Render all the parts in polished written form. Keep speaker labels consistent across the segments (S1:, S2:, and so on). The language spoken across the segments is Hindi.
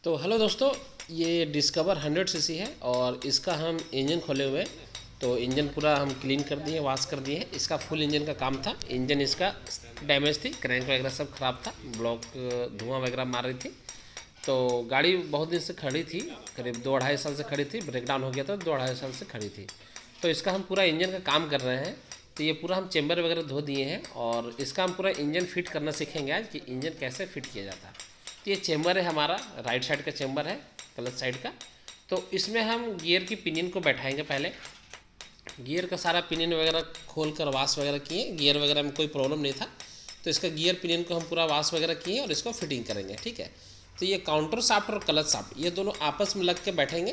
S1: तो हेलो दोस्तों, ये डिस्कवर 100 सीसी है और इसका हम इंजन खोले हुए हैं। तो इंजन पूरा हम क्लीन कर दिए, वॉश कर दिए हैं। इसका फुल इंजन का काम था। इंजन इसका डैमेज थी, क्रैंक वगैरह सब ख़राब था, ब्लॉक धुआं वगैरह मार रही थी। तो गाड़ी बहुत दिन से खड़ी थी, करीब 2-2.5 साल से खड़ी थी। ब्रेकडाउन हो गया था, 2-2.5 साल से खड़ी थी। तो इसका हम पूरा इंजन का काम कर रहे हैं। तो ये पूरा हम चेम्बर वगैरह धो दिए हैं और इसका हम पूरा इंजन फिट करना सीखेंगे आज कि इंजन कैसे फिट किया जाता है। तो ये चेम्बर है हमारा, राइट साइड का चेम्बर है, क्लच साइड का। तो इसमें हम गियर की पिनियन को बैठाएंगे। पहले गियर का सारा पिनियन वगैरह खोल कर वाश वगैरह किए। गियर वगैरह में कोई प्रॉब्लम नहीं था, तो इसका गियर पिनियन को हम पूरा वाश वगैरह किए और इसको फिटिंग करेंगे। ठीक है। तो ये काउंटर शाफ्ट और क्लच शाफ्ट ये दोनों आपस में लग के बैठेंगे।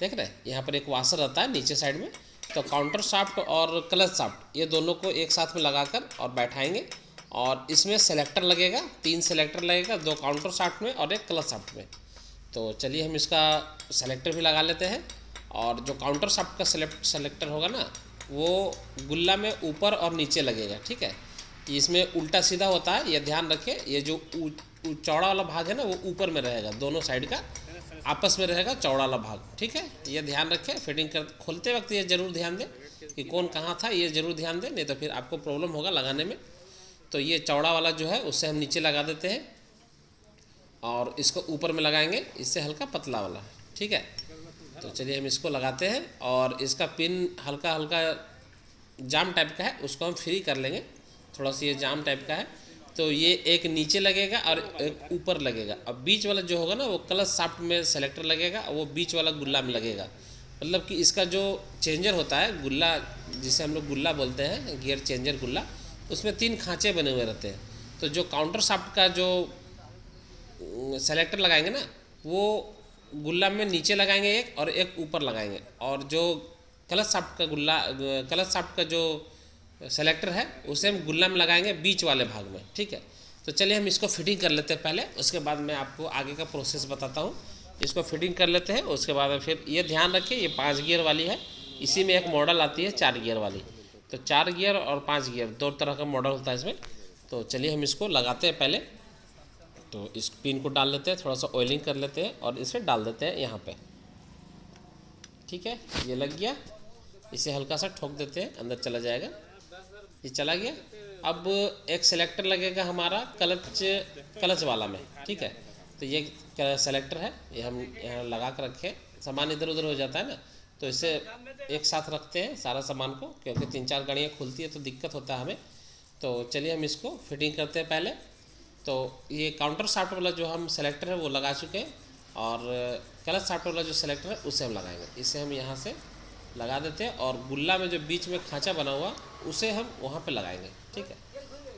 S1: देख रहे हैं, यहाँ पर एक वाशर रहता है नीचे साइड में। तो काउंटर शाफ्ट और क्लच शाफ्ट ये दोनों को एक साथ में लगाकर और बैठाएंगे। और इसमें सेलेक्टर लगेगा, 3 सेलेक्टर लगेगा, 2 काउंटर शाफ्ट में और एक क्लच शाफ्ट में। तो चलिए हम इसका सेलेक्टर भी लगा लेते हैं। और जो काउंटर शाफ्ट का सेलेक्टर होगा ना, वो गुल्ला में ऊपर और नीचे लगेगा। ठीक है। इसमें उल्टा सीधा होता है, ये ध्यान रखें। ये जो चौड़ा वाला भाग है ना, वो ऊपर में रहेगा, दोनों साइड का आपस में रहेगा चौड़ा वाला भाग। ठीक है, ये ध्यान रखें। फिटिंग कर खोलते वक्त ये ज़रूर ध्यान दें कि कौन कहाँ था, ये ज़रूर ध्यान दें, नहीं तो फिर आपको प्रॉब्लम होगा लगाने में। तो ये चौड़ा वाला जो है उससे हम नीचे लगा देते हैं और इसको ऊपर में लगाएंगे, इससे हल्का पतला वाला। ठीक है। तो चलिए हम इसको लगाते हैं और इसका पिन हल्का हल्का जाम टाइप का है, उसको हम फ्री कर लेंगे। थोड़ा सा ये जाम टाइप का है, तो ये एक नीचे लगेगा और एक ऊपर लगेगा। अब बीच वाला जो होगा ना, वो क्लच शाफ्ट में सेलेक्टर लगेगा, वो बीच वाला गुल्ला में लगेगा। मतलब कि इसका जो चेंजर होता है, गुल्ला जिसे हम लोग गुल्ला बोलते हैं, गियर चेंजर गुल्ला, उसमें 3 खांचे बने हुए रहते हैं। तो जो काउंटर शाफ्ट का जो सेलेक्टर लगाएंगे ना, वो गुल्ला में नीचे लगाएंगे एक, और एक ऊपर लगाएंगे। और जो क्लच शाफ्ट का क्लच शाफ्ट का जो सेलेक्टर है उसे हम गुल्ला में लगाएंगे बीच वाले भाग में। ठीक है। तो चलिए हम इसको फिटिंग कर लेते हैं पहले, उसके बाद मैं आपको आगे का प्रोसेस बताता हूँ। इसको फिटिंग कर लेते हैं, उसके बाद फिर ये ध्यान रखिए, ये 5 गियर वाली है। इसी में एक मॉडल आती है 4 गियर वाली। तो 4 गियर और 5 गियर 2 तरह का मॉडल होता है इसमें। तो चलिए हम इसको लगाते हैं पहले। तो इस पिन को डाल लेते हैं, थोड़ा सा ऑयलिंग कर लेते हैं और इसे डाल देते हैं यहाँ पे। ठीक है, ये लग गया। इसे हल्का सा ठोक देते हैं, अंदर चला जाएगा। ये चला गया। अब एक सेलेक्टर लगेगा हमारा क्लच वाला में। ठीक है। तो ये सेलेक्टर है, ये हम यहाँ लगा कर रखें। सामान इधर उधर हो जाता है ना, तो इसे एक साथ रखते हैं सारा सामान को, क्योंकि 3-4 गाड़ियाँ खुलती है तो दिक्कत होता है हमें। तो चलिए हम इसको फिटिंग करते हैं पहले। तो ये काउंटर शाफ्ट वाला जो हम सेलेक्टर है वो लगा चुके हैं, और क्लच शाफ्ट वाला जो सेलेक्टर है उसे हम लगाएंगे। इसे हम यहाँ से लगा देते हैं और गुल्ला में जो बीच में खांचा बना हुआ उसे हम वहाँ पे लगाएंगे। ठीक है।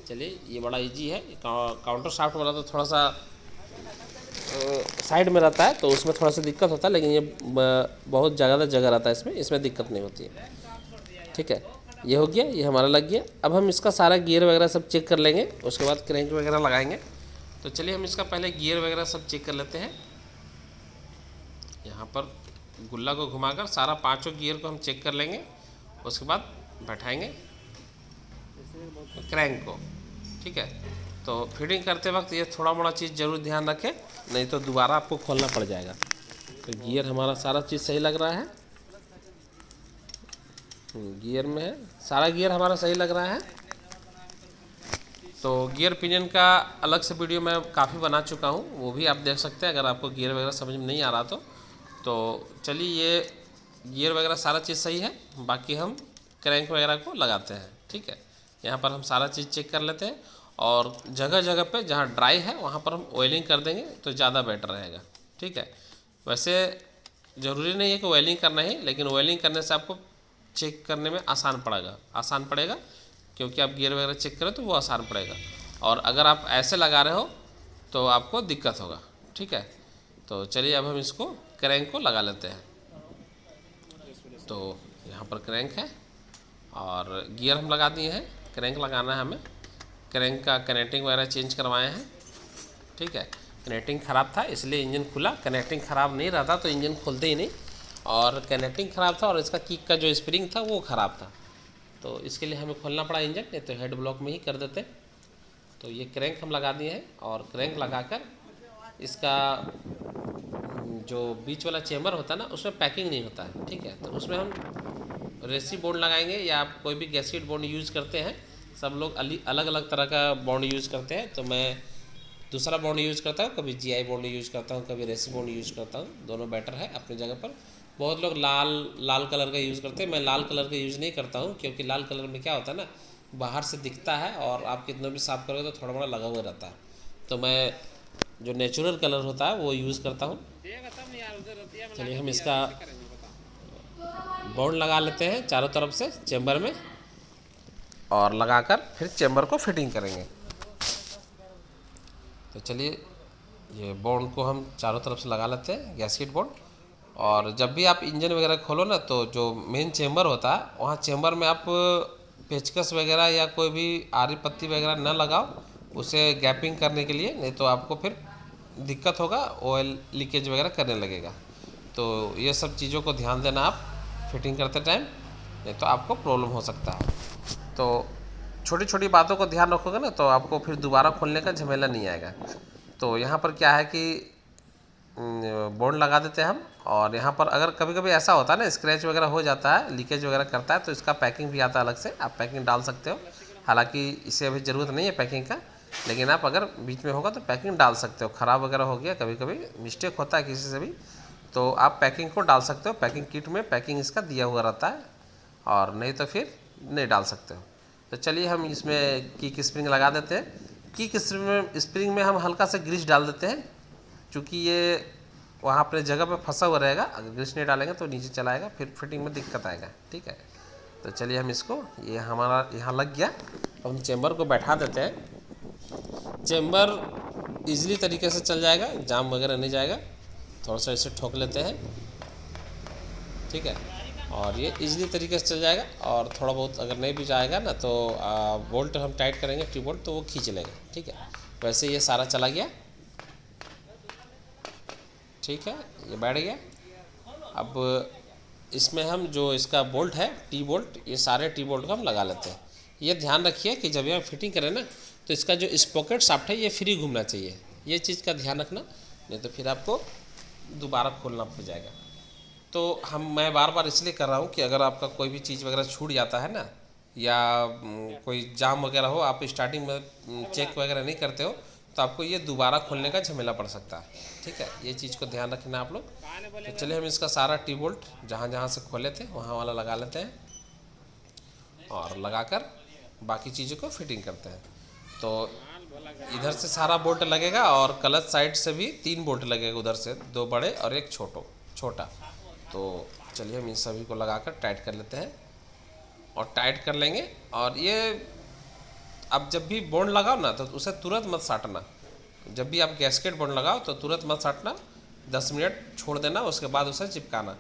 S1: चलिए, ये बड़ा इजी है। काउंटर शाफ्ट वाला तो थोड़ा सा साइड में रहता है, तो उसमें थोड़ा सा दिक्कत होता है, लेकिन ये बहुत ज़्यादा जगह रहता है इसमें दिक्कत नहीं होती है। ठीक है, ये हो गया, ये हमारा लग गया। अब हम इसका सारा गियर वगैरह सब चेक कर लेंगे, उसके बाद क्रैंक वगैरह लगाएंगे। तो चलिए हम इसका पहले गियर वगैरह सब चेक कर लेते हैं। यहाँ पर गुल्ला को घुमाकर सारा 5 गियर को हम चेक कर लेंगे, उसके बाद बैठाएंगे क्रैंक को। ठीक है। तो फिटिंग करते वक्त ये थोड़ा मोड़ा चीज़ ज़रूर ध्यान रखें, नहीं तो दोबारा आपको खोलना पड़ जाएगा। तो गियर हमारा सारा चीज़ सही लग रहा है, गियर में है, सारा गियर हमारा सही लग रहा है। तो गियर पिनियन का अलग से वीडियो मैं काफ़ी बना चुका हूँ, वो भी आप देख सकते हैं अगर आपको गियर वगैरह समझ में नहीं आ रहा तो चलिए, ये गियर वगैरह सारा चीज़ सही है। बाकी हम क्रैंक वगैरह को लगाते हैं। ठीक है। यहाँ पर हम सारा चीज़ चेक कर लेते हैं, और जगह जगह पे जहाँ ड्राई है वहाँ पर हम ऑयलिंग कर देंगे तो ज़्यादा बेटर रहेगा। ठीक है। वैसे ज़रूरी नहीं है कि ऑयलिंग करना ही, लेकिन ऑयलिंग करने से आपको चेक करने में आसान पड़ेगा, क्योंकि आप गियर वगैरह चेक करें तो वो आसान पड़ेगा। और अगर आप ऐसे लगा रहे हो तो आपको दिक्कत होगा। ठीक है। तो चलिए अब हम इसको क्रैंक को लगा लेते हैं। तो यहाँ पर क्रैंक है और गियर हम लगा दिए हैं, क्रैंक लगाना है हमें। क्रैंक का कनेक्टिंग वगैरह चेंज करवाए हैं। ठीक है। कनेक्टिंग ख़राब था इसलिए इंजन खुला, कनेक्टिंग ख़राब नहीं रहता तो इंजन खोलते ही नहीं। और कनेक्टिंग ख़राब था और इसका किक का जो स्प्रिंग था वो ख़राब था, तो इसके लिए हमें खोलना पड़ा इंजन, नहीं तो हेड ब्लॉक में ही कर देते। तो ये क्रैंक हम लगा दिए हैं और क्रैंक लगाकर इसका जो बीच वाला चेम्बर होता है ना, उसमें पैकिंग नहीं होता है, ठीक है। तो उसमें हम रेसी बॉन्ड लगाएंगे, या आप कोई भी गैसीड बॉन्ड यूज़ करते हैं। सब लोग अलग अलग तरह का बॉन्ड यूज़ करते हैं, तो मैं दूसरा बॉन्ड यूज़ करता हूँ। कभी जीआई बॉन्ड यूज़ करता हूँ, कभी रेसी बॉन्ड यूज़ करता हूँ। दोनों बेटर है अपनी जगह पर। बहुत लोग लाल कलर का यूज़ करते हैं, मैं लाल कलर का यूज़ नहीं करता हूँ, क्योंकि लाल कलर में क्या होता है ना, बाहर से दिखता है और आप कितना भी साफ़ करोगे तो थोड़ा बड़ा लगा हुआ रहता है। तो मैं जो नेचुरल कलर होता है वो यूज़ करता हूँ। चलिए हम इसका बॉन्ड लगा लेते हैं चारों तरफ से चेम्बर में, और लगाकर फिर चेम्बर को फिटिंग करेंगे। तो चलिए ये बॉन्ड को हम चारों तरफ से लगा लेते हैं, गैस्केट बॉन्ड। और जब भी आप इंजन वगैरह खोलो ना, तो जो मेन चेम्बर होता है वहाँ चेम्बर में आप पेचकस वगैरह या कोई भी आरी पत्ती वगैरह न लगाओ, उसे गैपिंग करने के लिए, नहीं तो आपको फिर दिक्कत होगा, ऑयल लीकेज वगैरह करने लगेगा। तो ये सब चीज़ों को ध्यान देना आप फिटिंग करते टाइम, नहीं तो आपको प्रॉब्लम हो सकता है। तो छोटी छोटी बातों को ध्यान रखोगे ना, तो आपको फिर दोबारा खोलने का झमेला नहीं आएगा। तो यहाँ पर क्या है कि बॉन्ड लगा देते हैं हम, और यहाँ पर अगर कभी कभी ऐसा होता है ना, स्क्रैच वगैरह हो जाता है, लीकेज वगैरह करता है, तो इसका पैकिंग भी आता है अलग से, आप पैकिंग डाल सकते हो। हालांकि इसे अभी ज़रूरत नहीं है पैकिंग का, लेकिन आप अगर बीच में होगा तो पैकिंग डाल सकते हो। ख़राब वगैरह हो गया, कभी कभी मिस्टेक होता है किसी से भी, तो आप पैकिंग को डाल सकते हो। पैकिंग किट में पैकिंग इसका दिया हुआ रहता है, और नहीं तो फिर नहीं डाल सकते हो। तो चलिए हम इसमें किक स्प्रिंग लगा देते हैं। किक स्प्रिंग में हम हल्का सा ग्रीस डाल देते हैं, क्योंकि ये वहाँ अपने जगह पे फंसा हुआ रहेगा। अगर ग्रीस नहीं डालेंगे तो नीचे चलाएगा, फिर फिटिंग में दिक्कत आएगा, ठीक है। तो चलिए हम इसको, ये हमारा यहाँ लग गया, अब हम चेम्बर को बैठा देते हैं। चेम्बर इजीली तरीके से चल जाएगा, जाम वगैरह नहीं जाएगा। थोड़ा सा इसे ठोक लेते हैं, ठीक है, और ये इजीली तरीके से चल जाएगा। और थोड़ा बहुत अगर नहीं भी जाएगा ना, तो बोल्ट हम टाइट करेंगे, टी बोल्ट, तो वो खींच लेंगे, ठीक है। वैसे ये सारा चला गया, ठीक है, ये बैठ गया। अब इसमें हम जो इसका बोल्ट है, टी बोल्ट, ये सारे टी बोल्ट को हम लगा लेते हैं। ये ध्यान रखिए कि जब ये फिटिंग करें ना, तो इसका जो स्पॉकेट शाफ्ट है ये फ्री घूमना चाहिए, ये चीज़ का ध्यान रखना, नहीं तो फिर आपको दोबारा खोलना पड़ जाएगा। तो मैं बार बार इसलिए कर रहा हूँ कि अगर आपका कोई भी चीज़ वगैरह छूट जाता है ना, या कोई जाम वगैरह हो, आप स्टार्टिंग में चेक वगैरह नहीं करते हो, तो आपको ये दोबारा खोलने का झमेला पड़ सकता है, ठीक है। ये चीज़ को ध्यान रखना आप लोग। तो चलिए हम इसका सारा टी बोल्ट जहाँ जहाँ से खोले थे वहाँ वाला लगा लेते हैं, और लगाकर बाकी चीज़ों को फिटिंग करते हैं। तो इधर से सारा बोल्ट लगेगा, और क्लच साइड से भी 3 बोल्ट लगेगा, उधर से 2 बड़े और एक छोटा। तो चलिए हम इन सभी को लगाकर टाइट कर लेते हैं, और टाइट कर लेंगे। और ये अब जब भी बॉन्ड लगाओ ना, तो उसे तुरंत मत साटना। जब भी आप गैस्केट बॉन्ड लगाओ तो तुरंत मत साटना, 10 मिनट छोड़ देना, उसके बाद उसे चिपकाना।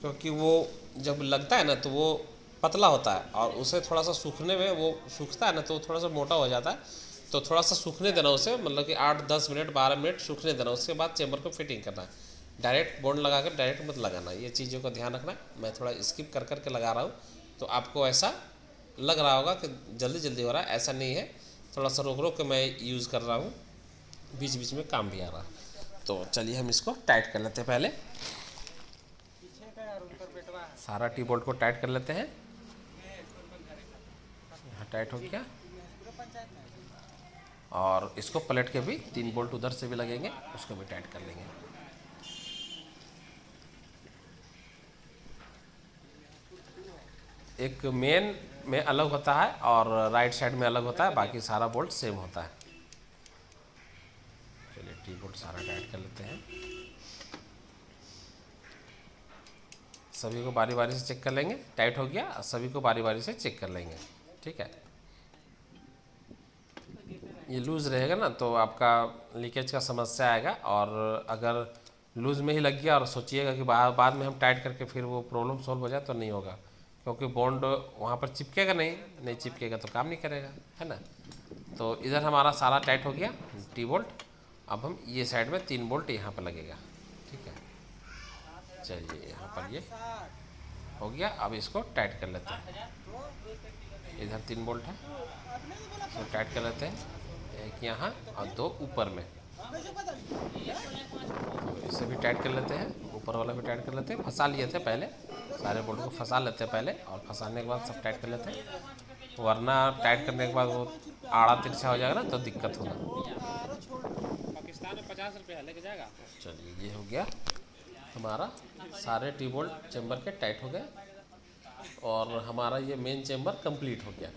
S1: क्योंकि वो जब लगता है ना, तो वो पतला होता है, और उसे थोड़ा सा सूखने में, वो सूखता है ना, तो थोड़ा सा मोटा हो जाता है। तो थोड़ा सा सूखने देना उसे, मतलब कि 8-10 मिनट 12 मिनट सूखने देना, उसके बाद चेम्बर को फिटिंग करना। डायरेक्ट बॉन्ड लगाकर डायरेक्ट मत लगाना, ये चीज़ों का ध्यान रखना। मैं थोड़ा स्किप कर करके लगा रहा हूँ, तो आपको ऐसा लग रहा होगा कि जल्दी जल्दी हो रहा है, ऐसा नहीं है। थोड़ा सा रोक रोक के मैं यूज़ कर रहा हूँ, बीच बीच में काम भी आ रहा है। तो चलिए हम इसको टाइट कर लेते हैं। पहले सारा टी बोल्ट को टाइट कर लेते हैं। यहाँ टाइट हो गया, और इसको पलट के भी 3 बोल्ट उधर से भी लगेंगे, उसको भी टाइट कर लेंगे। एक मेन में अलग होता है और राइट साइड में अलग होता है, बाकी सारा बोल्ट सेम होता है। चलिए टी बोल्ट सारा टाइट कर लेते हैं। सभी को बारी बारी से चेक कर लेंगे, टाइट हो गया, सभी को बारी बारी से चेक कर लेंगे, ठीक है। ये लूज़ रहेगा ना, तो आपका लीकेज का समस्या आएगा। और अगर लूज़ में ही लग गया और सोचिएगा कि बाद में हम टाइट करके फिर वो प्रॉब्लम सॉल्व हो जाए, तो नहीं होगा, क्योंकि बॉन्ड वहाँ पर चिपकेगा नहीं चिपकेगा तो काम नहीं करेगा, है ना। तो इधर हमारा सारा टाइट हो गया टी बोल्ट। अब हम ये साइड में 3 बोल्ट यहाँ पर लगेगा, ठीक है। चलिए यहाँ पर ये हो गया। अब इसको टाइट कर लेते हैं। इधर 3 बोल्ट है, इसको टाइट कर लेते हैं, एक यहाँ और 2 ऊपर में। इसे भी टाइट कर लेते हैं, ऊपर वाला भी टाइट कर लेते हैं। फंसा लिए थे पहले, सारे बोल्ट को फंसा लेते हैं पहले, और फंसाने के बाद सब टाइट कर लेते हैं, वरना टाइट करने के बाद वो आड़ा तिरछा हो जाएगा ना तो दिक्कत होगा।
S2: पाकिस्तान में 50 रुपया लेके जाएगा।
S1: चलिए ये हो गया हमारा, सारे टी बोल्ट चेम्बर के टाइट हो गए और हमारा ये मेन चेम्बर कंप्लीट हो गया।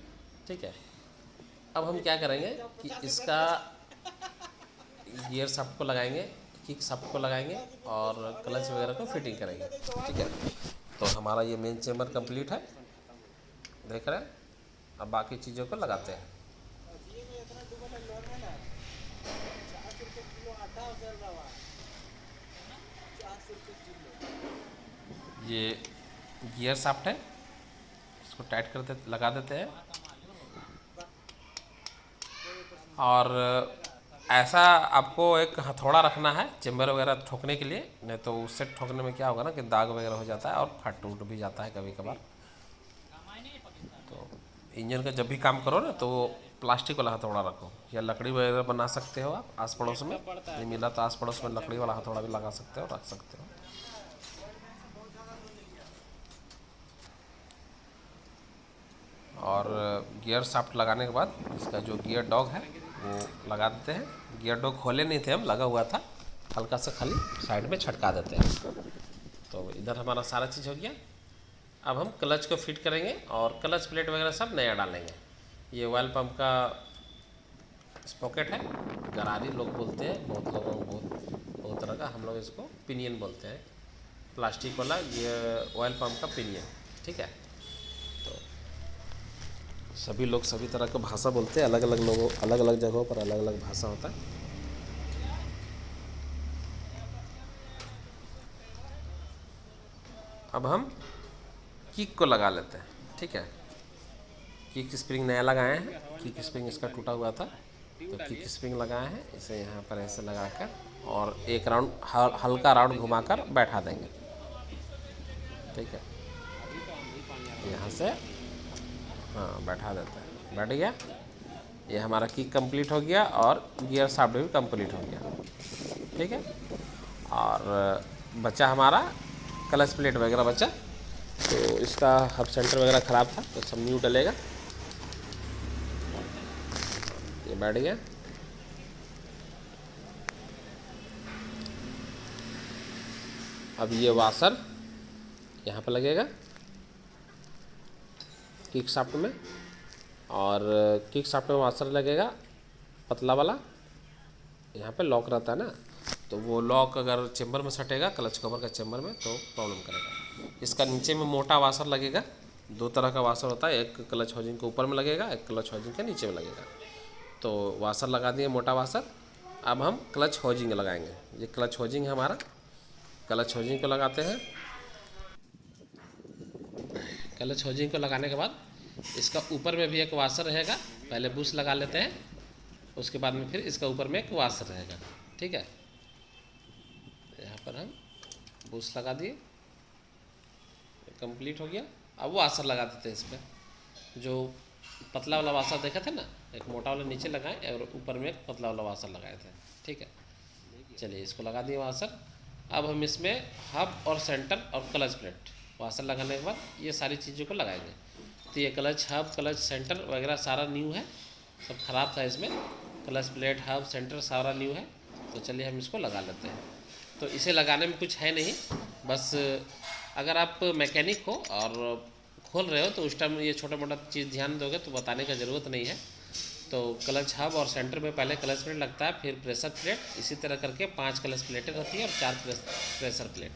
S1: ठीक है, अब हम क्या करेंगे कि इसका गियर शाफ्ट को लगाएंगे, किक शाफ्ट को लगाएंगे और क्लच वगैरह को फिटिंग करेंगे। ठीक है, तो हमारा ये मेन चेम्बर कंप्लीट है, देख रहे हैं। अब बाकी चीज़ों को लगाते हैं। ये गियर शाफ्ट है, इसको टाइट करते लगा देते हैं। और ऐसा आपको एक हथौड़ा रखना है चेम्बर वगैरह ठोकने के लिए, नहीं तो उससे ठोकने में क्या होगा ना कि दाग वगैरह हो जाता है और फट उट भी जाता है कभी कभार। तो इंजन का जब भी काम करो ना तो प्लास्टिक वाला हथौड़ा रखो, या लकड़ी वगैरह बना सकते हो आप आस पड़ोस में, नहीं मिला तो आस पड़ोस में लकड़ी वाला हथौड़ा भी लगा सकते हो, रख सकते हो। और गियर शाफ्ट लगाने के बाद इसका जो गियर डॉग है वो लगा देते हैं। गियर डॉग खोले नहीं थे हम, लगा हुआ था, हल्का सा खाली साइड में छटका देते हैं। तो इधर हमारा सारा चीज़ हो गया। अब हम क्लच को फिट करेंगे और क्लच प्लेट वगैरह सब नया डालेंगे। ये ऑयल पंप का स्पॉकेट है, गरारी लोग बोलते हैं, बहुत लोगों को बहुत तरह का, हम लोग इसको पिनियन बोलते हैं, प्लास्टिक वाला ये ऑयल पंप का पिनियन। ठीक है, तो सभी लोग सभी तरह का भाषा बोलते हैं, अलग अलग लोगों अलग अलग जगहों पर अलग अलग भाषा होता है। अब हम किक को लगा लेते हैं। ठीक है, किक स्प्रिंग नया लगाए हैं, किक स्प्रिंग इसका टूटा हुआ था, तो किक स्प्रिंग लगाए हैं, इसे यहाँ पर ऐसे लगाकर और एक राउंड हल्का राउंड घुमाकर बैठा देंगे। ठीक है, यहाँ से हाँ बैठा देते हैं, बैठ गया। ये हमारा किक कंप्लीट हो गया और गियर शाफ्ट भी कंप्लीट हो गया। ठीक है, और बचा हमारा क्लच प्लेट वगैरह बचा, तो इसका हब सेंटर वगैरह ख़राब था तो सब न्यू डलेगा। ये बैठ गया। अब ये वाशर यहाँ पर लगेगा किक शाफ्ट में, और किक शाफ्ट में वाशर लगेगा पतला वाला, यहाँ पे लॉक रहता है ना, तो वो लॉक अगर चेम्बर में सटेगा क्लच कवर का चेम्बर में तो प्रॉब्लम करेगा। इसका नीचे में मोटा वाशर लगेगा, दो तरह का वाशर होता है, एक क्लच हाउसिंग के ऊपर में लगेगा, एक क्लच हाउसिंग के नीचे में लगेगा। तो वाशर लगा दिए मोटा वाशर। अब हम क्लच हाउसिंग लगाएंगे, ये क्लच हाउसिंग है हमारा, क्लच हाउसिंग को लगाते हैं। क्लच हाउसिंग को लगाने के बाद इसका ऊपर में भी एक वाशर रहेगा, पहले बुश लगा लेते हैं, उसके बाद में फिर इसका ऊपर में एक वाशर रहेगा। ठीक है, यहाँ पर हम बुश लगा दिए, कंप्लीट हो गया। अब वाशर लगा देते हैं इसमें, जो पतला वाला वाशर देखा था ना, एक मोटा वाला नीचे लगाए और ऊपर में एक पतला वाला वाशर लगाए थे। ठीक है, चलिए इसको लगा दिए वाशर। अब हम इसमें हब और सेंटर और क्लच प्लेट वाशर लगाने के बाद ये सारी चीज़ों को लगाएंगे। तो ये क्लच हब क्लच सेंटर वगैरह सारा न्यू है, सब ख़राब था इसमें, क्लच प्लेट हब सेंटर सारा न्यू है। तो चलिए हम इसको लगा लेते हैं। तो इसे लगाने में कुछ है नहीं, बस अगर आप मैकेनिक हो और खोल रहे हो तो उस टाइम ये छोटा मोटा चीज़ ध्यान दोगे तो बताने का ज़रूरत नहीं है। तो क्लच हब और सेंटर में पहले क्लच प्लेट लगता है, फिर प्रेशर प्लेट, इसी तरह करके 5 क्लच प्लेटें रहती है और 4 प्रेशर प्लेट।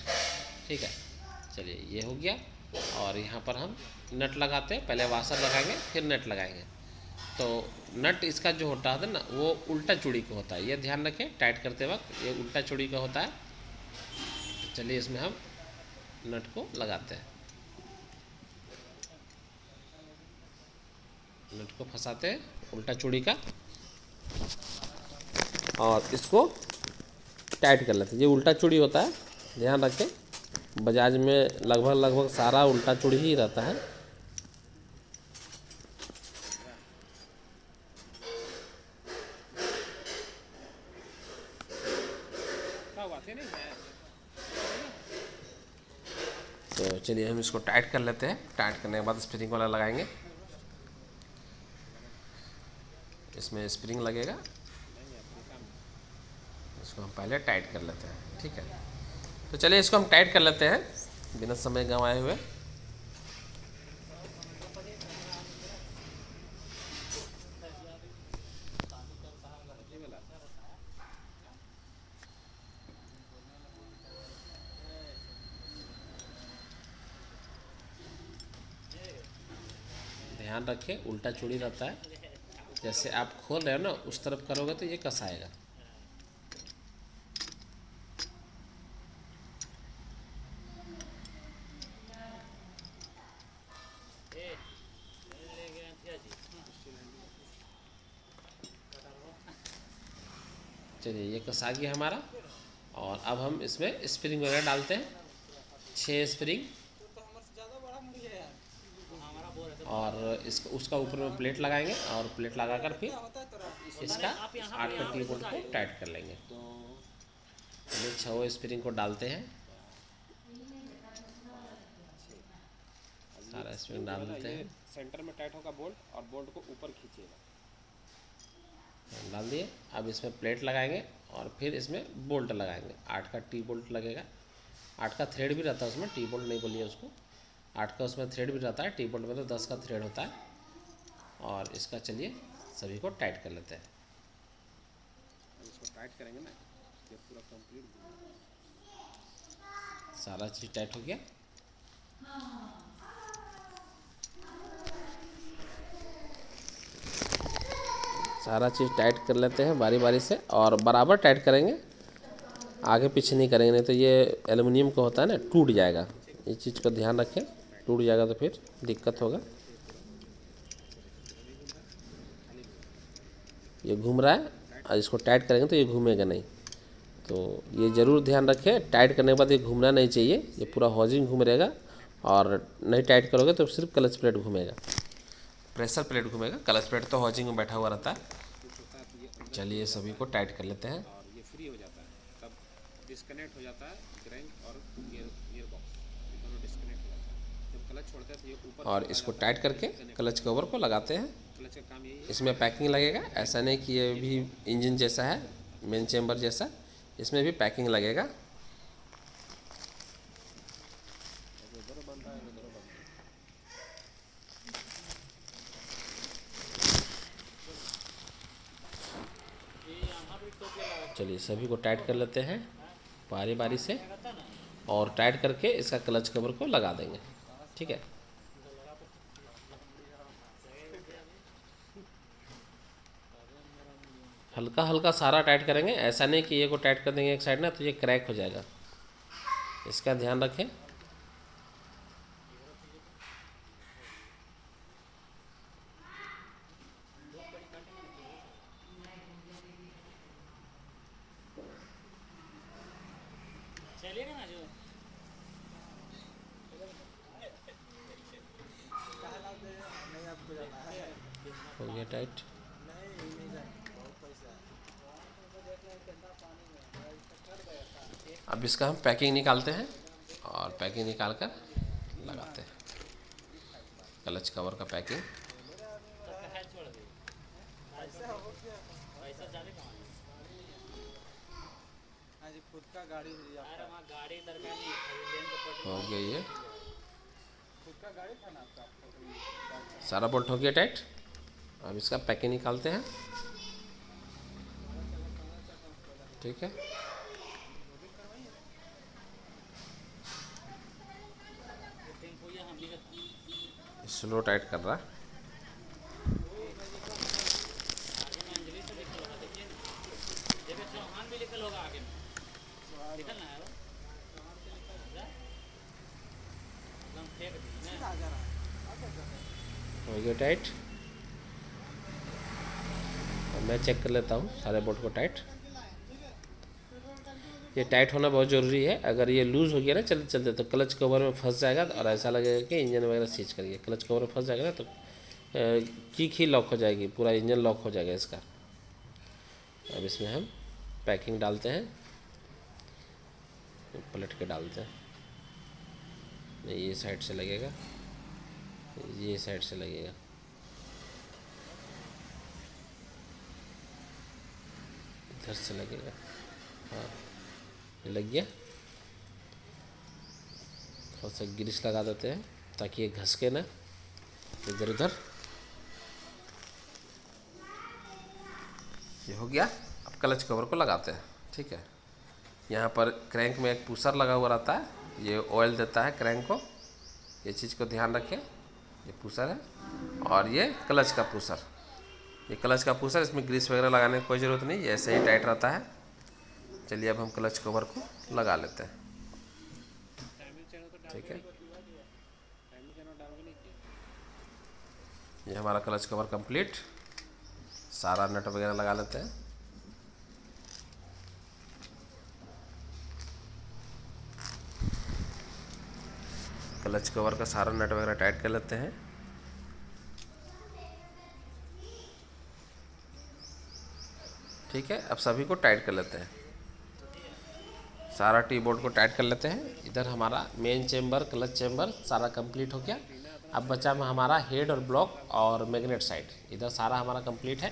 S1: ठीक है, चलिए ये हो गया। और यहाँ पर हम नट लगाते हैं, पहले वाशर लगाएंगे फिर नट लगाएंगे। तो नट इसका जो होता है ना वो उल्टा चूड़ी का होता है, ये ध्यान रखें, टाइट करते वक्त ये उल्टा चूड़ी का होता है। चलिए इसमें हम नट को लगाते हैं, नट को फंसाते हैं उल्टा चूड़ी का और इसको टाइट कर लेते हैं। ये उल्टा चूड़ी होता है, ध्यान रखें, बजाज में लगभग सारा उल्टा चूड़ी ही रहता है। तो चलिए हम इसको टाइट कर लेते हैं। टाइट करने के बाद स्प्रिंग वाला लगाएंगे। इसमें स्प्रिंग लगेगा, इसको हम पहले टाइट कर लेते हैं। ठीक है, तो चलिए इसको हम टाइट कर लेते हैं बिना समय गंवाए हुए। ध्यान रखें, उल्टा चूड़ी रहता है, जैसे आप खोल रहे हो ना उस तरफ करोगे तो ये कसाएगा। चलिए ये कसा गया हमारा, और अब हम इसमें स्प्रिंग वगैरह डालते हैं। 6 स्प्रिंग, और इसको उसका ऊपर में प्लेट लगाएंगे, और प्लेट लगाकर फिर इसका 8 का टी बोल्ट को टाइट कर लेंगे। चलिए 6 स्प्रिंग को डालते हैं, सारा स्प्रिंग डाल देते हैं।
S2: सेंटर में टाइट होगा बोल्ट, और बोल्ट को ऊपर खींचेगा।
S1: डाल दिए। अब इसमें प्लेट लगाएंगे और फिर इसमें बोल्ट लगाएंगे। 8 का टी बोल्ट लगेगा। 8 का थ्रेड भी रहता है उसमें, टी बोल्ट नहीं बोलिए उसको। 8 का उसमें थ्रेड भी रहता है, टी बोल्ट में तो 10 का थ्रेड होता है। और इसका चलिए सभी को टाइट कर लेते हैं।
S2: इसको टाइट करेंगे ना, ये पूरा कंप्लीट
S1: सारा चीज़ टाइट हो गया। सारा चीज़ टाइट कर लेते हैं बारी बारी से, और बराबर टाइट करेंगे, आगे पीछे नहीं करेंगे, नहीं तो ये एल्युमिनियम का होता है ना, टूट जाएगा। इस चीज़ का ध्यान रखें, टूट जाएगा तो फिर दिक्कत होगा। ये घूम रहा है, और इसको टाइट करेंगे तो ये घूमेगा नहीं। तो ये ज़रूर ध्यान रखें, टाइट करने के बाद ये घूमना नहीं चाहिए, ये पूरा हाउसिंग घूम रहेगा। और नहीं टाइट करोगे तो सिर्फ क्लच प्लेट घूमेगा, प्रेशर प्लेट घूमेगा, क्लच प्लेट तो हाउसिंग में बैठा हुआ रहता है। चलिए सभी को टाइट कर लेते हैं।
S2: और ये फ्री हो जाता है, तब डिस्कनेक्ट हो जाता है क्रैंक और गियर बॉक्स, ये दोनों डिस्कनेक्ट हो जाता है। जब क्लच छोड़ते हैं तो ये ऊपर,
S1: और इसको टाइट करके क्लच कवर को लगाते हैं।
S2: क्लच का काम यही है।
S1: इसमें पैकिंग लगेगा, ऐसा नहीं कि ये भी इंजन जैसा है, मेन चेम्बर जैसा, इसमें भी पैकिंग लगेगा। चलिए सभी को टाइट कर लेते हैं बारी बारी से, और टाइट करके इसका क्लच कवर को लगा देंगे। ठीक है, हल्का हल्का सारा टाइट करेंगे, ऐसा नहीं कि ये को टाइट कर देंगे एक साइड ना तो ये क्रैक हो जाएगा, इसका ध्यान रखें। हो गया टाइट। अब इसका हम पैकिंग निकालते हैं, और पैकिंग निकाल कर लगाते हैं, क्लच कवर का पैकिंग। हो गया ये सारा बोल्ट हो गया टाइट। अब इसका पैकिंग निकालते हैं। ठीक है, स्लो टाइट कर रहा है। हो गया टाइट। अब मैं चेक कर लेता हूँ सारे बोल्ट को टाइट। ये टाइट होना बहुत ज़रूरी है, अगर ये लूज़ हो गया ना चलते चलते तो क्लच कवर में फंस जाएगा, और ऐसा लगेगा कि इंजन वगैरह सीज कर गया। क्लच कवर में फंस जाएगा ना तो किक ही लॉक हो जाएगी, पूरा इंजन लॉक हो जाएगा इसका। अब इसमें हम पैकिंग डालते हैं, पलट के डालते हैं, नहीं, ये साइड से लगेगा, ये साइड से लगेगा। इधर से लगेगा। हाँ, ये लग गया। थोड़ा सा ग्रीस लगा देते हैं ताकि ये घसके ना इधर उधर। ये हो गया। अब क्लच कवर को लगाते हैं। ठीक है, यहाँ पर क्रैंक में एक पुशर लगा हुआ रहता है, ये ऑयल देता है क्रैंक को। ये चीज़ को ध्यान रखें, ये पुशर है और ये क्लच का पुशर। ये क्लच का पुशर, इसमें ग्रीस वगैरह लगाने की कोई ज़रूरत नहीं, ये ऐसे ही टाइट रहता है। चलिए अब हम क्लच कवर को लगा लेते हैं। ठीक है, ये हमारा क्लच कवर कंप्लीट। सारा नट वगैरह लगा लेते हैं। क्लच कवर का सारा नट वगैरह टाइट कर लेते हैं। ठीक है, अब सभी को टाइट कर लेते हैं। सारा टी बोर्ड को टाइट कर लेते हैं। इधर हमारा मेन चेम्बर, क्लच चेम्बर सारा कंप्लीट हो गया। अब बचा में हमारा हेड और ब्लॉक और मैग्नेट साइड, इधर सारा हमारा कंप्लीट है।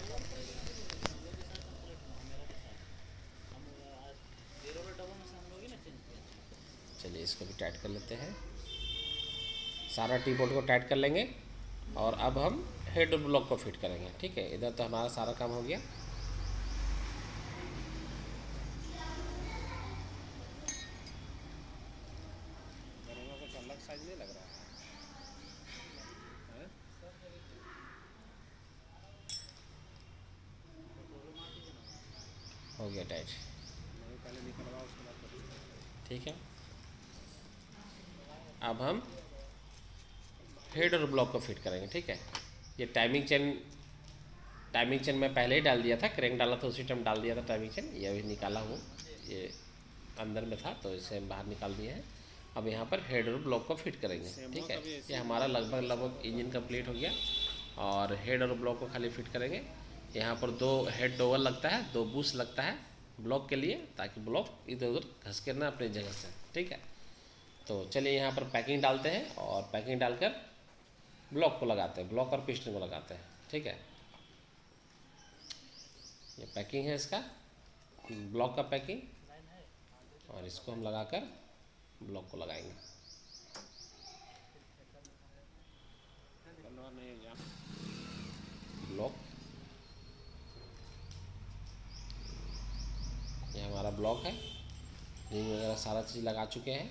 S1: चलिए इसको भी टाइट कर लेते हैं। सारा टी बोर्ड को टाइट कर लेंगे और अब हम हेड और ब्लॉक को फिट करेंगे। ठीक है, इधर तो हमारा सारा काम हो गया।
S2: कुछ अलग साइज नहीं लग रहा है?
S1: हो गया टाइट।
S2: नहीं, पहले निकलवा उसके बाद करेंगे।
S1: ठीक है, अब हम हेड और ब्लॉक को फिट करेंगे। ठीक है, ये टाइमिंग चेन मैं पहले ही डाल दिया था, क्रैंक डाला था उसी टाइम डाल दिया था टाइमिंग चेन। ये अभी निकाला हूँ, ये अंदर में था तो इसे हम बाहर निकाल दिए हैं। अब यहाँ पर हेड और ब्लॉक को फिट करेंगे। ठीक है, ये हमारा लगभग इंजन कंप्लीट हो गया और हेड और ब्लॉक को खाली फिट करेंगे। यहाँ पर 2 हेड डोवर लगता है, 2 बुश लगता है ब्लॉक के लिए, ताकि ब्लॉक इधर उधर घस के ना अपनी जगह से। ठीक है, तो चलिए यहाँ पर पैकिंग डालते हैं और पैकिंग डालकर ब्लॉक को लगाते हैं, ब्लॉक और पिस्टन को लगाते हैं। ठीक है, ये पैकिंग है इसका, ब्लॉक का पैकिंग, और इसको हम लगाकर ब्लॉक को लगाएंगे। ब्लॉक, ये हमारा ब्लॉक है, रिंग वगैरह सारा चीज़ लगा चुके हैं।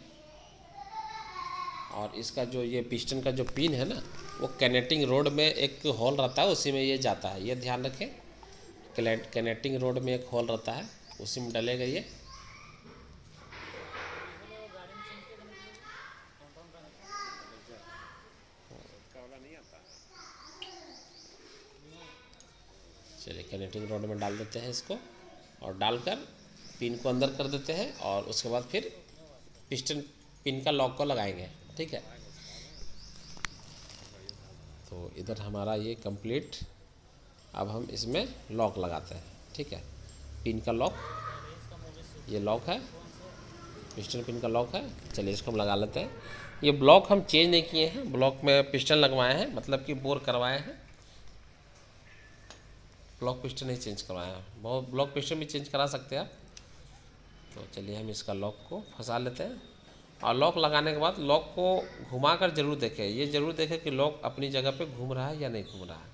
S1: और इसका जो ये पिस्टन का जो पिन है ना, वो कनेक्टिंग रोड में एक होल रहता है, उसी में ये जाता है। ये ध्यान रखें, कनेक्टिंग रोड में एक होल रहता है, उसी में डलेगा ये। चलिए कनेक्टिंग रोड में डाल देते हैं इसको, और डालकर पिन को अंदर कर देते हैं और उसके बाद फिर पिस्टन पिन का लॉक को लगाएंगे। ठीक है, तो इधर हमारा ये कंप्लीट। अब हम इसमें लॉक लगाते हैं। ठीक है, पिन का लॉक, ये लॉक है, पिस्टन पिन का लॉक है। चलिए इसको हम लगा लेते हैं। ये ब्लॉक हम चेंज नहीं किए हैं, ब्लॉक में पिस्टन लगवाए हैं, मतलब कि बोर करवाए हैं, ब्लॉक पिस्टन नहीं चेंज करवाया है। बहुत ब्लॉक पिस्टन भी चेंज करा सकते हैं आप। तो चलिए हम इसका लॉक को फंसा लेते हैं, और लॉक लगाने के बाद लॉक को घुमा कर जरूर देखें, ये जरूर देखें कि लॉक अपनी जगह पे घूम रहा है या नहीं घूम रहा है।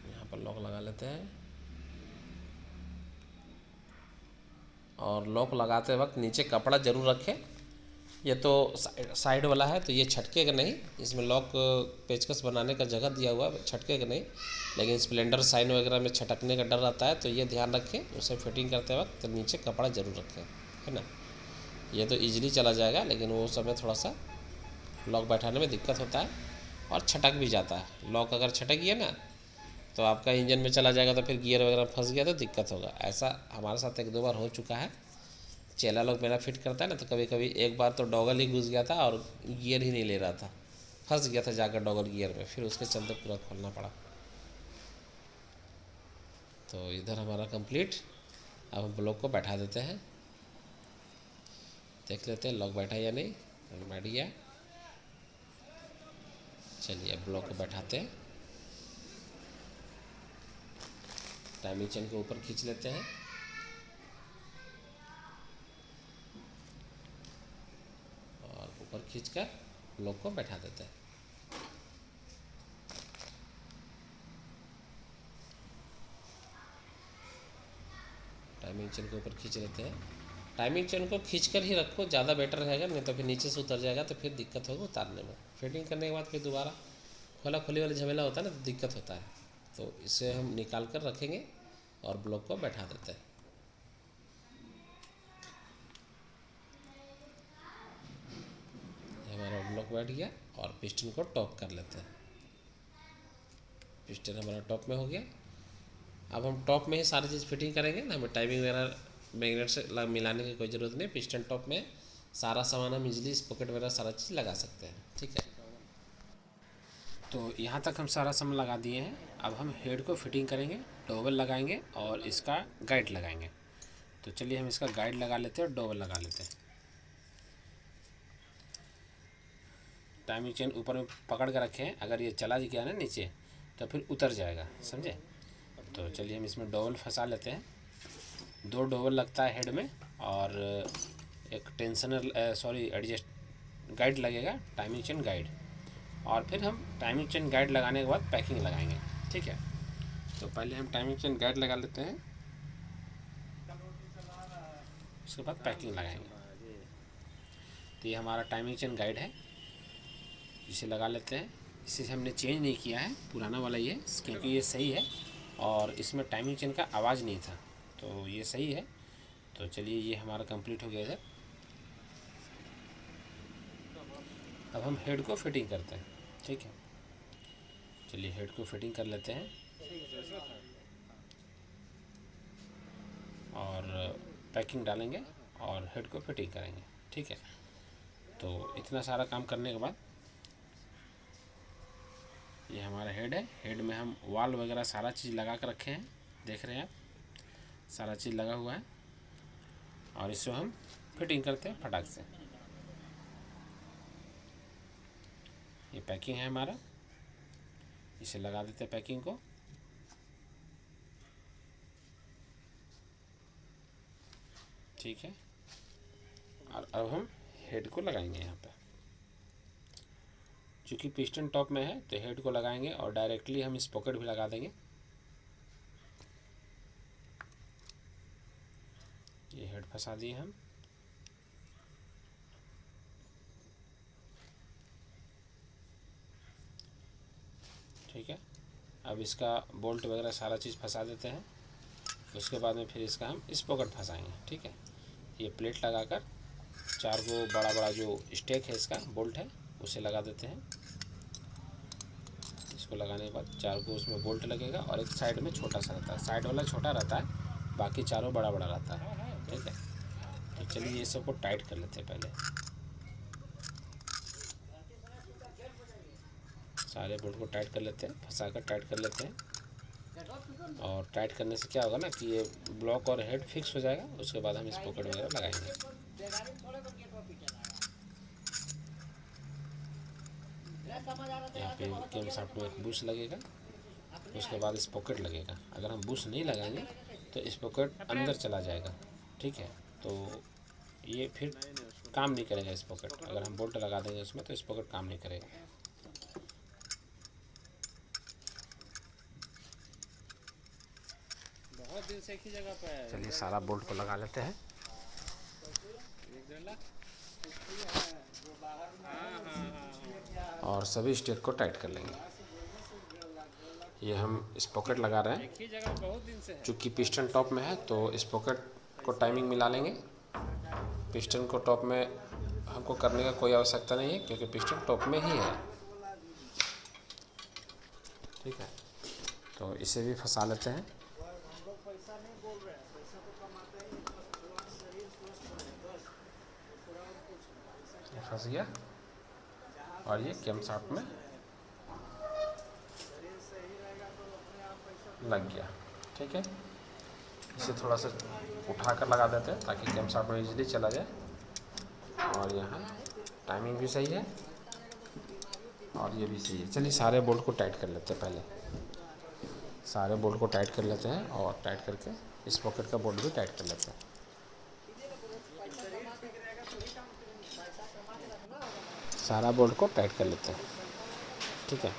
S1: यहाँ पर लॉक लगा लेते हैं, और लॉक लगाते वक्त नीचे कपड़ा ज़रूर रखें। ये तो साइड वाला है तो ये छटकेगा नहीं, इसमें लॉक पेचकस बनाने का जगह दिया हुआ है, छटकेगा नहीं। लेकिन स्प्लेंडर साइन वगैरह में छटकने का डर रहता है, तो ये ध्यान रखें उसे फिटिंग करते वक्त तो नीचे कपड़ा ज़रूर रखें, है ना। ये तो ईजिली चला जाएगा, लेकिन वो समय थोड़ा सा लॉक बैठाने में दिक्कत होता है और छटक भी जाता है। लॉक अगर छटक गया ना तो आपका इंजन में चला जाएगा, तो फिर गियर वगैरह फंस गया तो दिक्कत होगा। ऐसा हमारे साथ 1-2 बार हो चुका है। चेला लोग मेरा फिट करता है ना, तो कभी कभी एक बार तो डॉगल ही घुस गया था और गियर ही नहीं ले रहा था, फंस गया था जाकर डॉगल गियर में, फिर उसके चलते पूरा खोलना पड़ा। तो इधर हमारा कंप्लीट। अब हम ब्लॉक को बैठा देते हैं, देख लेते हैं लॉक बैठा या नहीं। बैठ गया। चलिए अब ब्लॉक को बैठाते हैं। टाइमिंग चेन को ऊपर खींच लेते हैं और ऊपर खींचकर ब्लॉक को बैठा देते हैं। टाइमिंग चेन को ऊपर खींच लेते हैं। टाइमिंग चेन को खींचकर ही रखो, ज़्यादा बेटर रहेगा, नहीं तो फिर नीचे से उतर जाएगा तो फिर दिक्कत होगी उतारने में। फिटिंग करने के बाद फिर दोबारा खोला खोली वाला झमेला होता है ना, तो दिक्कत होता है। तो इसे हम निकाल कर रखेंगे और ब्लॉक को बैठा देते हैं। हमारा ब्लॉक बैठ गया और पिस्टन को टॉप कर लेते हैं। पिस्टन हमारा टॉप में हो गया। अब हम टॉप में ही सारी चीज़ फिटिंग करेंगे ना, हमें टाइमिंग वगैरह मैग्नेट से मिलाने की कोई ज़रूरत नहीं। पिस्टन टॉप में सारा सामान हम इजीली स्पॉकेट वगैरह सारा चीज़ लगा सकते हैं। ठीक है, तो यहाँ तक हम सारा सामान लगा दिए हैं। अब हम हेड को फिटिंग करेंगे, डोवल लगाएंगे और इसका गाइड लगाएंगे। तो चलिए हम इसका गाइड लगा लेते हैं और डोवल लगा लेते हैं। टाइमिंग चेन ऊपर में पकड़ कर रखे हैं, अगर ये चला गया ना नीचे तो फिर उतर जाएगा, समझे। तो चलिए हम इसमें डोवल फंसा लेते हैं। 2 डोवल लगता है हेड में और एक टेंशनर एडजस्ट गाइड लगेगा, टाइमिंग चेन गाइड। और फिर हम टाइमिंग चेन गाइड लगाने के बाद पैकिंग लगाएंगे। ठीक है, तो पहले हम टाइमिंग चेन गाइड लगा लेते हैं, उसके बाद पैकिंग लगाएंगे। तो ये हमारा टाइमिंग चेन गाइड है, इसे लगा लेते हैं। इसे हमने चेंज नहीं किया है, पुराना वाला ही है, क्योंकि ये सही है और इसमें टाइमिंग चेन का आवाज़ नहीं था, तो ये सही है। तो चलिए ये हमारा कंप्लीट हो गया इधर। अब हम हेड को फिटिंग करते हैं। ठीक है, चलिए हेड को फिटिंग कर लेते हैं और पैकिंग डालेंगे और हेड को फिटिंग करेंगे। ठीक है, तो इतना सारा काम करने के बाद ये हमारा हेड है। हेड में हम वाल वगैरह सारा चीज़ लगा कर रखे हैं, देख रहे हैं आप, सारा चीज़ लगा हुआ है और इसको हम फिटिंग करते हैं फटाक से। ये पैकिंग है हमारा, इसे लगा देते हैं पैकिंग को। ठीक है, और अब हम हेड को लगाएंगे यहाँ पे। चूँकि पिस्टन टॉप में है तो हेड को लगाएंगे और डायरेक्टली हम स्पॉकेट भी लगा देंगे। ये हेड फंसा दिए हम। ठीक है, अब इसका बोल्ट वगैरह सारा चीज़ फंसा देते हैं। उसके बाद में फिर इसका हम स्पॉकेट फंसाएंगे। ठीक है, ये प्लेट लगाकर 4 को बड़ा बड़ा जो स्टेक है इसका बोल्ट है उसे लगा देते हैं। इसको लगाने के बाद 4 को उसमें बोल्ट लगेगा और एक साइड में छोटा सा रहता है, साइड वाला छोटा रहता है, बाकी चारों बड़ा बड़ा रहता है। ठीक है, तो चलिए ये सबको टाइट कर लेते हैं। पहले सारे बोल्ट को टाइट कर लेते हैं, फंसा कर टाइट कर लेते हैं। और टाइट करने से क्या होगा ना कि ये ब्लॉक और हेड फिक्स हो जाएगा। उसके बाद हम स्पॉकेट वगैरह लगाएंगे। यहाँ पे कैम शाफ्ट में एक बुश लगेगा, उसके बाद स्पॉकेट लगेगा। अगर हम बुश नहीं लगाएंगे तो स्पॉकेट अंदर चला जाएगा। ठीक है, तो ये फिर काम नहीं करेगा स्पॉकेट। अगर हम बोल्ट लगा देंगे उसमें तो स्पॉकेट काम नहीं करेगा।
S2: बहुत दिन से एक ही जगह पे है।
S1: चलिए सारा बोल्ट को लगा लेते हैं और सभी स्टेक को टाइट कर लेंगे। ये हम स्पॉकेट लगा रहे हैं,
S2: एक ही जगह बहुत दिन से है।
S1: चूँकि पिस्टन टॉप में है तो स्पॉकेट को टाइमिंग मिला लेंगे। पिस्टन को टॉप में हमको करने का कोई आवश्यकता नहीं है, क्योंकि पिस्टन टॉप में ही है। ठीक है, तो इसे भी फंसा लेते हैं। ये फंस गया और ये कैम शाफ्ट में लग गया। ठीक है, इसे थोड़ा सा उठा कर लगा देते हैं ताकि कैम शाफ्ट में इजीली चला जाए। और यहाँ टाइमिंग भी सही है और ये भी सही है। चलिए सारे बोल्ट को टाइट कर लेते हैं। पहले सारे बोल्ट को टाइट कर लेते हैं और टाइट करके इस पॉकेट का बोल्ट भी टाइट कर लेते हैं। सारा बोल्ट को टाइट कर लेते हैं। ठीक है,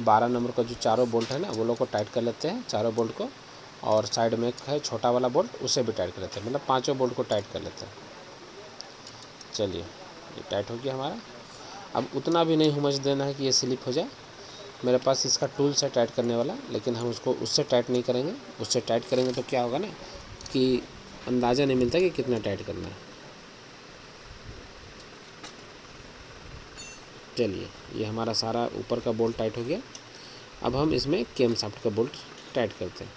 S1: 12 नंबर का जो चारों बोल्ट है ना वो लोग को टाइट कर लेते हैं, चारों बोल्ट को। और साइड में एक है छोटा वाला बोल्ट, उसे भी टाइट कर लेते हैं, मतलब पांचों बोल्ट को टाइट कर लेते हैं। चलिए ये टाइट हो गया हमारा। अब उतना भी नहीं हुमच देना है कि ये स्लिप हो जाए। मेरे पास इसका टूल्स है टाइट करने वाला, लेकिन हम उसको उससे टाइट नहीं करेंगे। उससे टाइट करेंगे तो क्या होगा ना कि अंदाज़ा नहीं मिलता कि कितना टाइट करना है। चलिए ये हमारा सारा ऊपर का बोल्ट टाइट हो गया। अब हम इसमें कैम शाफ्ट का बोल्ट टाइट करते हैं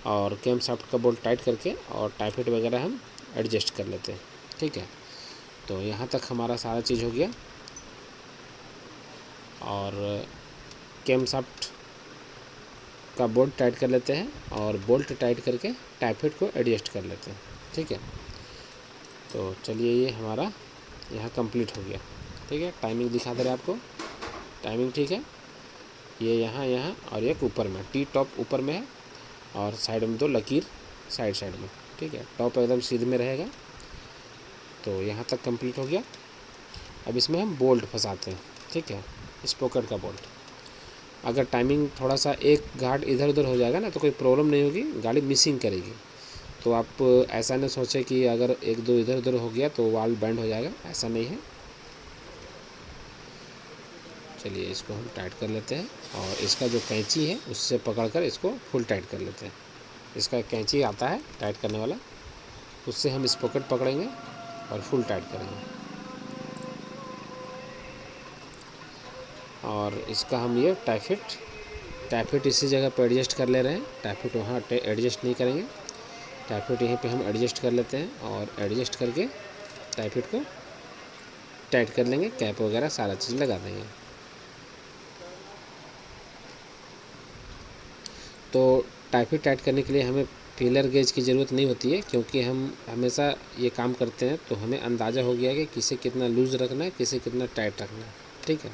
S1: और कैम शाफ्ट का बोल्ट टाइट करके और टाई फिट वगैरह हम एडजस्ट कर लेते हैं। ठीक है, तो यहाँ तक हमारा सारा चीज़ हो गया। और कैम शाफ्ट का बोल्ट टाइट कर लेते हैं और बोल्ट टाइट करके टाई फिट को एडजस्ट कर लेते हैं। ठीक है, तो चलिए ये हमारा यहाँ कंप्लीट हो गया। ठीक है, टाइमिंग दिखा दे रहे आपको, टाइमिंग ठीक है। ये यहाँ और एक ऊपर में टी टॉप ऊपर में है और साइड में 2 लकीर साइड में। ठीक है, टॉप एकदम सीधे में रहेगा। तो यहाँ तक कंप्लीट हो गया। अब इसमें हम बोल्ट फंसाते हैं। ठीक है, इस पॉकेट का बोल्ट। अगर टाइमिंग थोड़ा सा एक घाट इधर उधर हो जाएगा ना तो कोई प्रॉब्लम नहीं होगी, गाड़ी मिसिंग करेगी। तो आप ऐसा न सोचें कि अगर 1-2 इधर उधर हो गया तो वाल्व बैंड हो जाएगा, ऐसा नहीं है। चलिए इसको हम टाइट कर लेते हैं और इसका जो कैंची है उससे पकड़कर इसको फुल टाइट कर लेते हैं। इसका कैंची आता है टाइट करने वाला, उससे हम इस पॉकेट पकड़ेंगे और फुल टाइट करेंगे। और इसका हम ये टाई फिट इसी जगह पर एडजस्ट कर ले रहे हैं। टाई फिट वहाँ एडजस्ट नहीं करेंगे, टाई फिट यहीं पे हम एडजस्ट कर लेते हैं और एडजस्ट करके टाई फिट को टाइट कर लेंगे। कैप वगैरह सारा चीज़ लगा देंगे। तो टाई फिट टाइट करने के लिए हमें फीलर गेज की ज़रूरत नहीं होती है, क्योंकि हम हमेशा ये काम करते हैं तो हमें अंदाज़ा हो गया कि किसे कितना लूज़ रखना है, किसे कितना टाइट रखना है। ठीक है,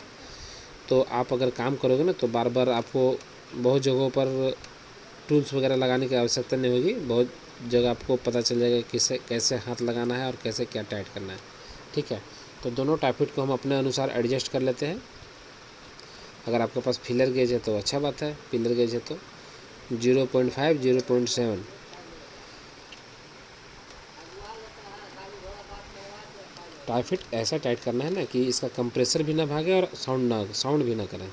S1: तो आप अगर काम करोगे ना तो बार बार आपको बहुत जगहों पर टूल्स वगैरह लगाने की आवश्यकता नहीं होगी। बहुत जगह आपको पता चल जाएगा किसे कैसे हाथ लगाना है और कैसे क्या टाइट करना है। ठीक है, तो दोनों टाई फिट को हम अपने अनुसार एडजस्ट कर लेते हैं। अगर आपके पास फीलर गेज है तो अच्छा बात है, फीलर गेज है तो 0.5 0.7 टाई फिट ऐसा टाइट करना है ना कि इसका कंप्रेसर भी ना भागे और साउंड भी ना करें।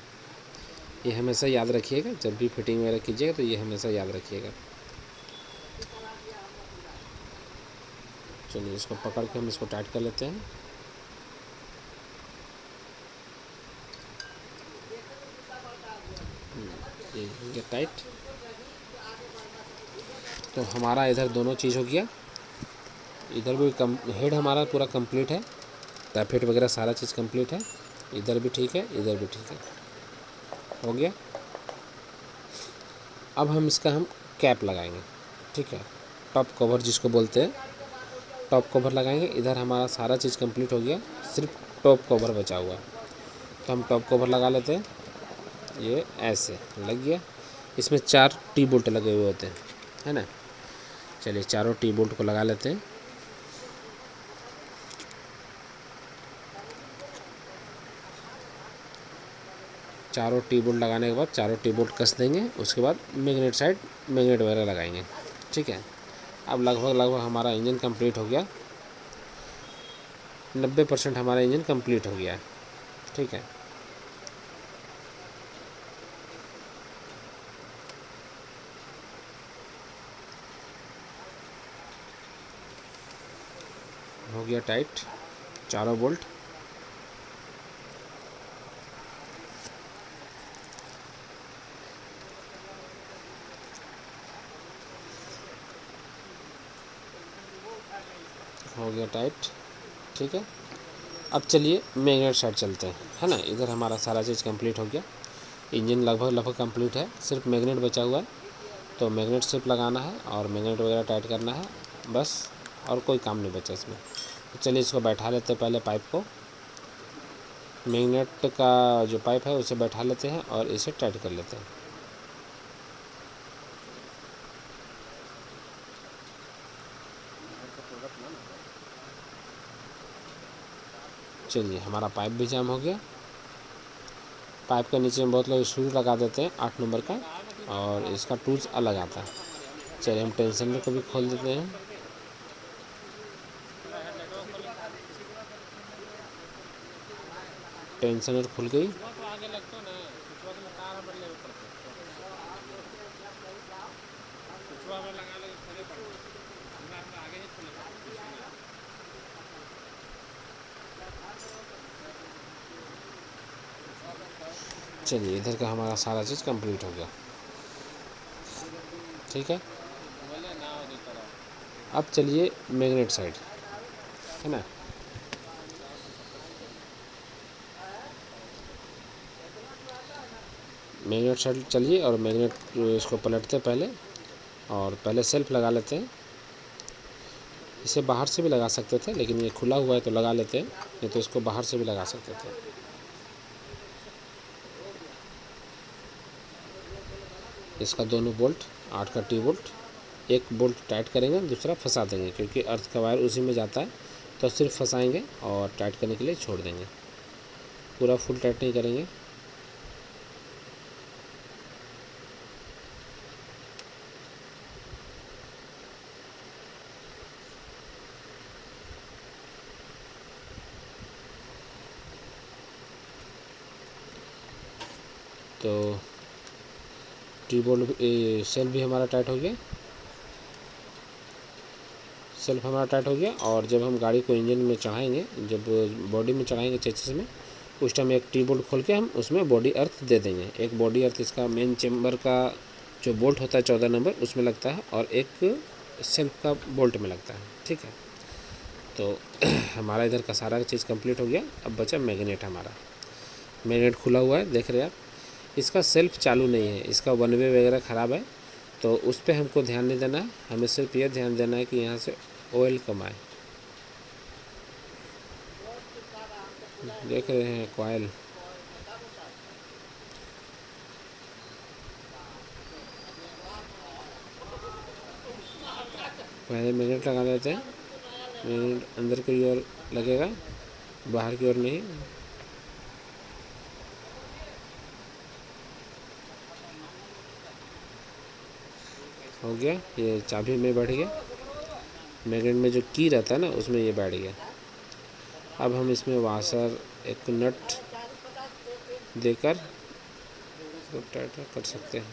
S1: ये हमेशा याद रखिएगा, जब भी फिटिंग वगैरह कीजिएगा तो ये हमेशा याद रखिएगा। चलिए इसको पकड़ के हम इसको टाइट कर लेते हैं। ये हो गया टाइट। तो हमारा इधर दोनों चीज़ हो गया। इधर भी हेड हमारा पूरा कंप्लीट है, टाई फिट वगैरह सारा चीज़ कंप्लीट है। इधर भी ठीक है, इधर भी ठीक है, हो गया। अब हम इसका कैप लगाएंगे। ठीक है, टॉप कवर जिसको बोलते हैं, टॉप कवर लगाएंगे। इधर हमारा सारा चीज़ कंप्लीट हो गया, सिर्फ टॉप कवर बचा हुआ है। तो हम टॉप कवर लगा लेते हैं। ये ऐसे लग गया। इसमें 4 टी बोल्ट लगे हुए होते हैं, है ना। चलिए चारों टी बोल्ट को लगा लेते हैं। चारों टी बोल्ट लगाने के बाद चारों टी बोल्ट कस देंगे। उसके बाद मैग्नेट वगैरह लगाएंगे। ठीक है, अब लगभग हमारा इंजन कंप्लीट हो गया। 90% हमारा इंजन कंप्लीट हो गया है। ठीक है, हो गया टाइट चारों बोल्ट। हो गया टाइट। ठीक है, अब चलिए मैग्नेट साइड चलते हैं, है ना। इधर हमारा सारा चीज़ कंप्लीट हो गया, इंजन लगभग कंप्लीट है, सिर्फ मैग्नेट बचा हुआ है। तो मैग्नेट सिर्फ लगाना है और मैग्नेट वगैरह टाइट करना है बस, और कोई काम नहीं बचा इसमें। तो चलिए इसको बैठा लेते हैं पहले पाइप को, मैग्नेट का जो पाइप है उसे बैठा लेते हैं और इसे टाइट कर लेते हैं। चलिए हमारा पाइप भी जाम हो गया। पाइप के नीचे में बहुत लोग स्क्रू लगा देते हैं 8 नंबर का, और इसका टूल्स अलग आता है। चलिए हम टेंशनर को भी खोल देते हैं। टेंशनर खुल गई। चलिए इधर का हमारा सारा चीज़ कंप्लीट हो गया, ठीक है। अब चलिए मैग्नेट साइड, है ना। मैग्नेट साइड चलिए और मैग्नेट इसको पलटते पहले, और पहले सेल्फ लगा लेते हैं। इसे बाहर से भी लगा सकते थे, लेकिन ये खुला हुआ है तो लगा लेते हैं, नहीं तो इसको बाहर से भी लगा सकते थे। इसका दोनों बोल्ट 8 का टी बोल्ट, एक बोल्ट टाइट करेंगे, दूसरा फंसा देंगे, क्योंकि अर्थ का वायर उसी में जाता है। तो सिर्फ फंसाएंगे और टाइट करने के लिए छोड़ देंगे, पूरा फुल टाइट नहीं करेंगे। तो टी बोल्ट सेल्फ भी हमारा टाइट हो गया, सेल्फ हमारा टाइट हो गया। और जब हम गाड़ी को इंजन में चढ़ाएंगे, जब बॉडी में चढ़ाएंगे चेसिस में, उस टाइम एक टी बोल्ट खोल के हम उसमें बॉडी अर्थ दे देंगे। एक बॉडी अर्थ इसका मेन चेम्बर का जो बोल्ट होता है 14 नंबर उसमें लगता है, और एक सेल्फ का बोल्ट में लगता है, ठीक है। तो हमारा इधर का सारा चीज़ कंप्लीट हो गया। अब बचा मैग्नेट हमारा। मैग्नेट खुला हुआ है, देख रहे हैं आप। इसका सेल्फ चालू नहीं है, इसका वन वे वगैरह ख़राब है, तो उस पर हमको ध्यान नहीं देना है। हमें सिर्फ ये ध्यान देना है कि यहाँ से ऑयल कम आए। देख रहे हैं कॉयल, पहले मैग्नेट लगा देते हैं। मैग्नेट अंदर की ओर लगेगा, बाहर की ओर नहीं। हो गया, ये चाबी में बैठ गया। मैग्नेट में जो की रहता है ना, उसमें ये बैठ गया। अब हम इसमें वाशर, एक नट देकर टाइट कर सकते हैं।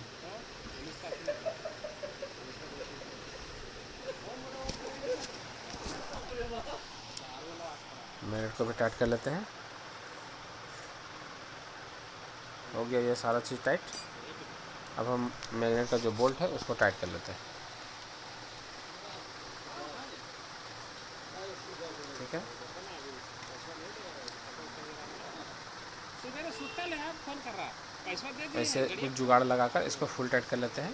S1: मैग्नेट को भी टाइट कर लेते हैं। हो गया ये सारा चीज़ टाइट। अब हम मैग्नेट का जो बोल्ट है उसको टाइट कर लेते हैं, ठीक है। ऐसे कुछ जुगाड़ लगाकर इसको फुल टाइट कर लेते हैं,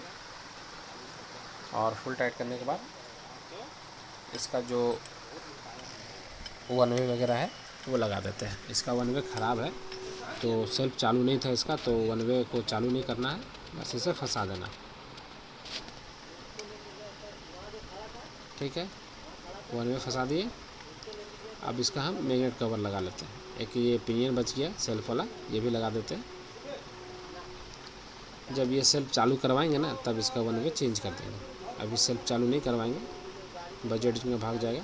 S1: और फुल टाइट करने के बाद इसका जो वन वे वगैरह है वो लगा देते हैं। इसका वन वे ख़राब है, तो सेल्फ चालू नहीं था इसका, तो वन वे को चालू नहीं करना है, बस इसे फंसा देना, ठीक है। वन वे फंसा दिए। अब इसका हम मैग्नेट कवर लगा लेते हैं। एक ये पिनियन बच गया सेल्फ वाला, ये भी लगा देते हैं। जब ये सेल्फ चालू करवाएंगे ना, तब इसका वन वे चेंज कर देंगे। अभी सेल्फ चालू नहीं करवाएंगे, बजट में भाग जाएगा।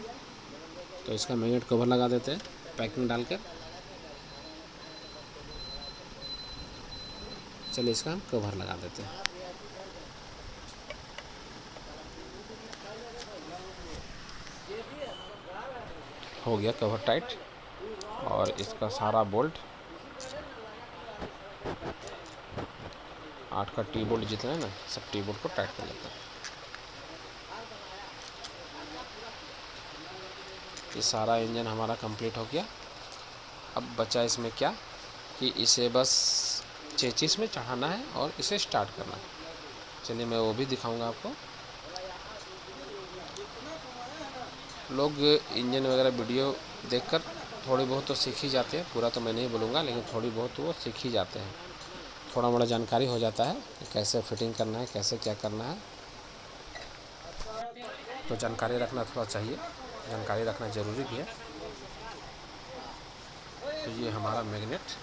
S1: तो इसका मैग्नेट कवर लगा देते हैं पैकिंग डालकर। चलिए इसका हम कवर लगा देते हैं। हो गया कवर टाइट, और इसका सारा बोल्ट 8 का टी बोल्ट जितना है ना, सब टी बोल्ट को टाइट कर लेते हैं। ये सारा इंजन हमारा कंप्लीट हो गया। अब बचा इसमें क्या कि इसे बस चेचिस में चढ़ाना है और इसे स्टार्ट करना है। चलिए मैं वो भी दिखाऊंगा आपको। लोग इंजन वगैरह वीडियो देखकर थोड़ी बहुत तो सीख ही जाते हैं, पूरा तो मैं नहीं बोलूँगा, लेकिन थोड़ी बहुत तो वो सीख ही जाते हैं। थोड़ा मोड़ा जानकारी हो जाता है कि कैसे फिटिंग करना है, कैसे क्या करना है। तो जानकारी रखना थोड़ा चाहिए, जानकारी रखना ज़रूरी भी है। तो ये हमारा मैग्नेट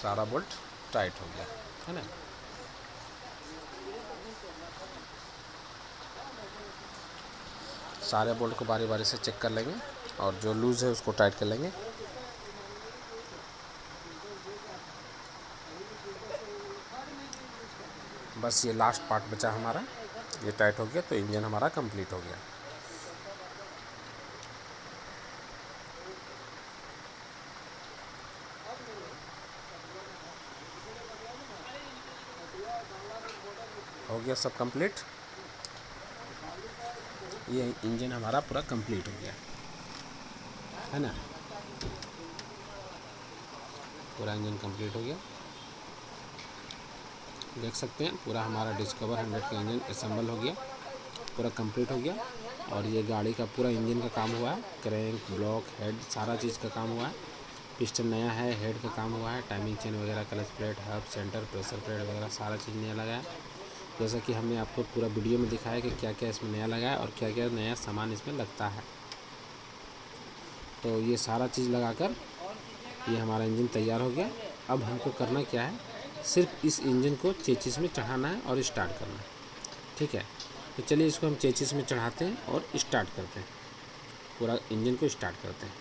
S1: सारा बोल्ट टाइट हो गया है ना। सारे बोल्ट को बारी बारी से चेक कर लेंगे और जो लूज़ है उसको टाइट कर लेंगे। बस ये लास्ट पार्ट बचा हमारा, ये टाइट हो गया तो इंजन हमारा कंप्लीट हो गया। हो गया सब कंप्लीट। ये इंजन हमारा पूरा कंप्लीट हो गया है ना, पूरा इंजन कंप्लीट हो गया। देख सकते हैं पूरा हमारा डिस्कवर 100 का इंजन असेंबल हो गया, पूरा कंप्लीट हो गया। और ये गाड़ी का पूरा इंजन का काम हुआ है, क्रैंक ब्लॉक हेड सारा चीज़ का काम हुआ है। पिस्टन नया है, हेड का काम हुआ है, टाइमिंग चेन वगैरह, clutch plate, hub, centre, pressure plate वगैरह सारा चीज़ नया लगा है। जैसा कि हमने आपको पूरा वीडियो में दिखाया कि क्या क्या इसमें नया लगा है और क्या क्या नया सामान इसमें लगता है। तो ये सारा चीज़ लगाकर ये हमारा इंजन तैयार हो गया। अब हमको करना क्या है, सिर्फ इस इंजन को चेचिस में चढ़ाना है और स्टार्ट करना है। ठीक है, तो चलिए इसको हम चेचिस में चढ़ाते हैं और स्टार्ट करते हैं, पूरा इंजन को स्टार्ट करते हैं।